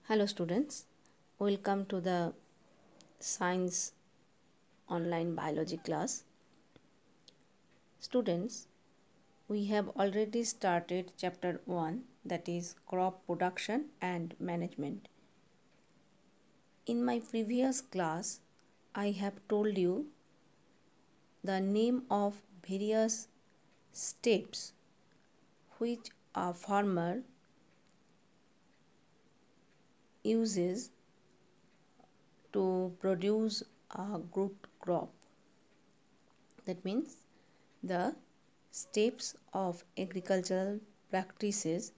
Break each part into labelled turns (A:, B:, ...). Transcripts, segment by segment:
A: Hello students, welcome to the science online biology class. Students, we have already started chapter 1, that is crop production and management. In my previous class, I have told you the name of various steps which a farmer uses to produce a good crop. That means the steps of agricultural practices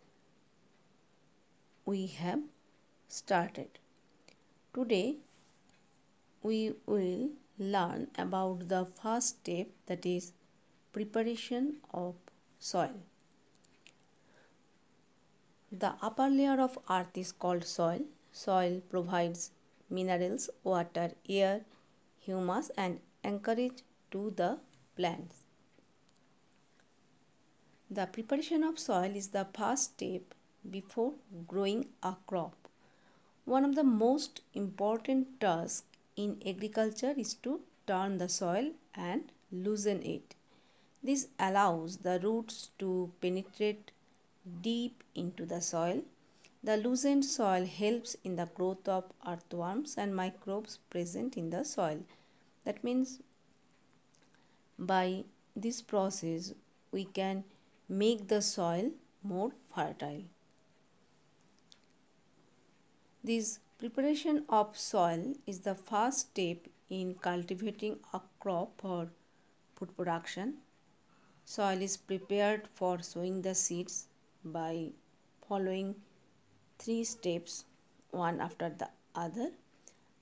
A: we have started. Today we will learn about the first step, that is preparation of soil. The upper layer of earth is called soil. Soil provides minerals, water, air, humus and anchorage to the plants. The preparation of soil is the first step before growing a crop. One of the most important tasks in agriculture is to turn the soil and loosen it. This allows the roots to penetrate deep into the soil. The loosened soil helps in the growth of earthworms and microbes present in the soil. That means by this process we can make the soil more fertile. This preparation of soil is the first step in cultivating a crop for food production. Soil is prepared for sowing the seeds by following 3 steps, one after the other,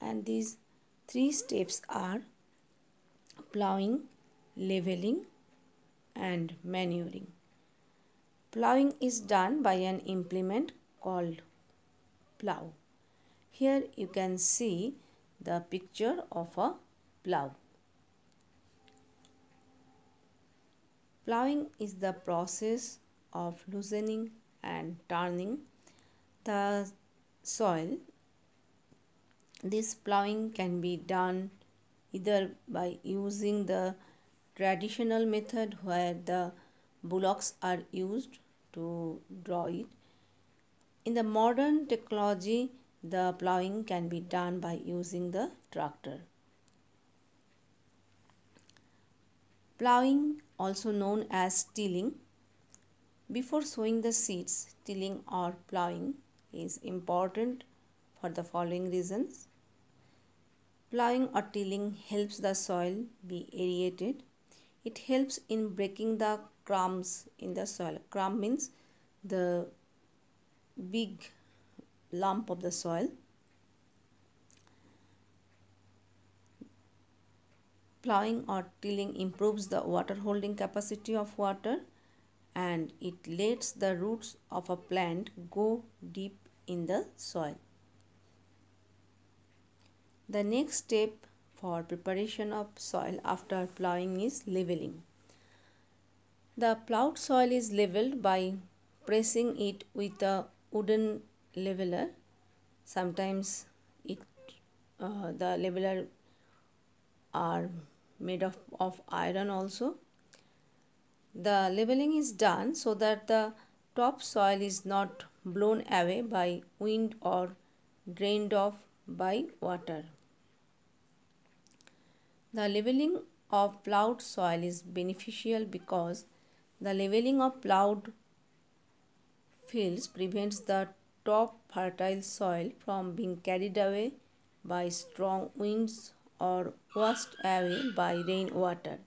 A: and these 3 steps are plowing, leveling and manuring. Plowing is done by an implement called plow. Here you can see the picture of a plow. Plowing is the process of loosening and turning the soil. This plowing can be done either by using the traditional method where the bullocks are used to draw it. In the modern technology, the plowing can be done by using the tractor. Plowing, also known as tilling. Before sowing the seeds, tilling or plowing is important for the following reasons. Plowing or tilling helps the soil be aerated. It helps in breaking the crumbs in the soil. Crumb means the big lump of the soil. Plowing or tilling improves the water holding capacity of water and it lets the roots of a plant go deep in the soil. The next step for preparation of soil after plowing is leveling. The plowed soil is leveled by pressing it with a wooden leveler. Sometimes the leveler are made of iron also. The leveling is done so that the top soil is not blown away by wind or drained off by water. The leveling of plowed soil is beneficial because the leveling of plowed fields prevents the top fertile soil from being carried away by strong winds or washed away by rainwater.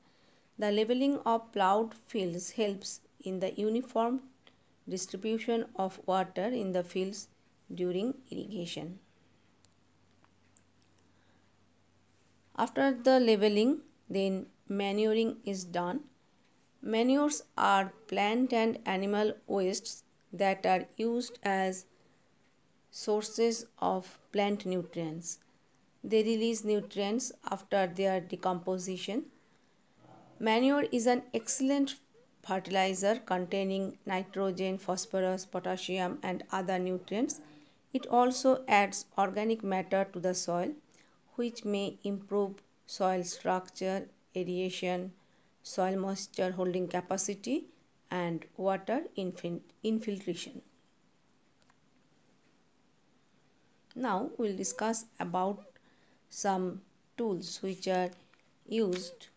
A: The leveling of plowed fields helps in the uniform distribution of water in the fields during irrigation. After the leveling, then manuring is done. Manures are plant and animal wastes that are used as sources of plant nutrients. They release nutrients after their decomposition. Manure is an excellent fertilizer containing nitrogen, phosphorus, potassium and other nutrients. It also adds organic matter to the soil, which may improve soil structure, aeration, soil moisture holding capacity, and water infiltration. Now we'll discuss about some tools which are used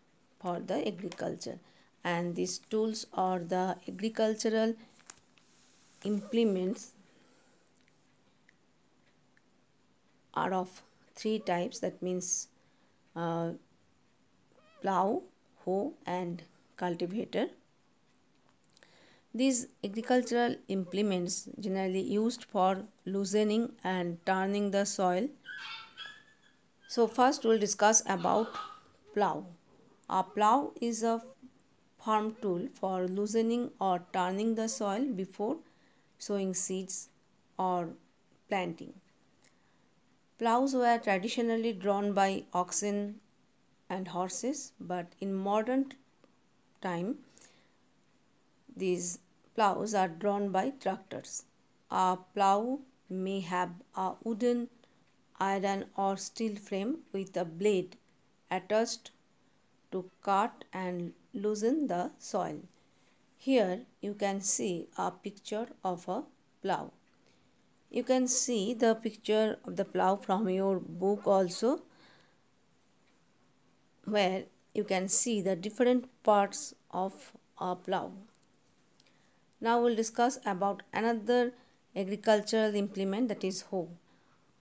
A: for the agriculture, and these tools are the agricultural implements are of three types, that means uh, plow, hoe and cultivator. These agricultural implements generally used for loosening and turning the soil. So first we'll discuss about plow. A plow is a farm tool for loosening or turning the soil before sowing seeds or planting. Plows were traditionally drawn by oxen and horses, but in modern time these plows are drawn by tractors. A plow may have a wooden, iron or steel frame with a blade attached to cut and loosen the soil. Here you can see a picture of a plow. You can see the picture of the plow from your book also, where you can see the different parts of a plow. Now we'll discuss about another agricultural implement, that is hoe.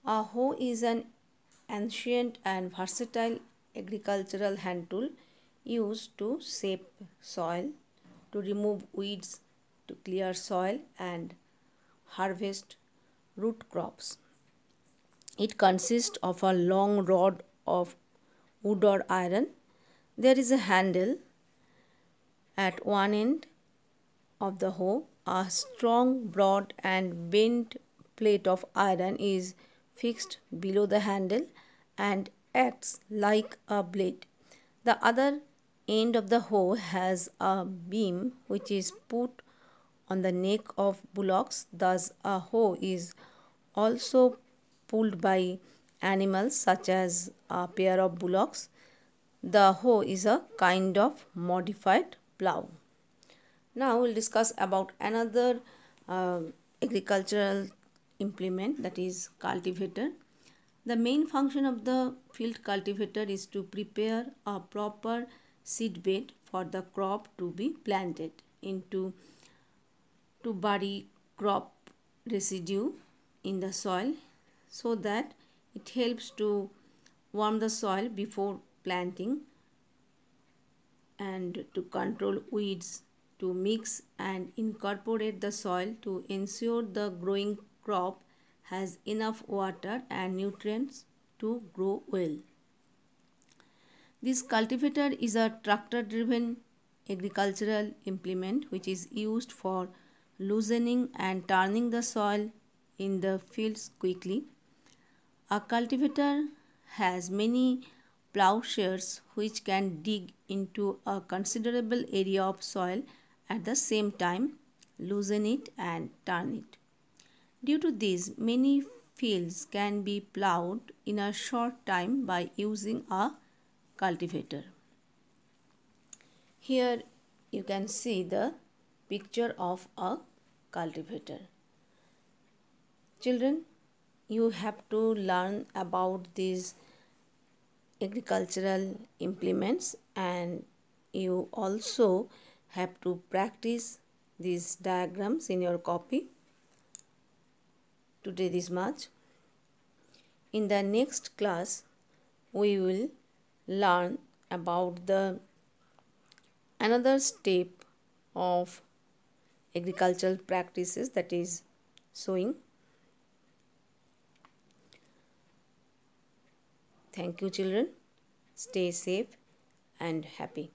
A: A hoe is an ancient and versatile agricultural hand tool used to shape soil, to remove weeds, to clear soil and harvest root crops. It consists of a long rod of wood or iron. There is a handle at one end of the hoe. A strong, broad and bent plate of iron is fixed below the handle and acts like a blade. The other end of the hoe has a beam which is put on the neck of bullocks. Thus, a hoe is also pulled by animals such as a pair of bullocks. The hoe is a kind of modified plow. Now we'll discuss about another agricultural implement, that is cultivator. The main function of the field cultivator is to prepare a proper seed bed for the crop to be planted into, to bury crop residue in the soil so that it helps to warm the soil before planting and to control weeds, to mix and incorporate the soil to ensure the growing crop has enough water and nutrients to grow well. This cultivator is a tractor driven agricultural implement which is used for loosening and turning the soil in the fields quickly. A cultivator has many plowshares which can dig into a considerable area of soil at the same time, loosen it and turn it. Due to this, many fields can be plowed in a short time by using a cultivator. Here you can see the picture of a cultivator. Children, you have to learn about these agricultural implements and you also have to practice these diagrams in your copy. Today this much. In the next class we will learn about the another step of agricultural practices, that is sowing. Thank you children. Stay safe and happy.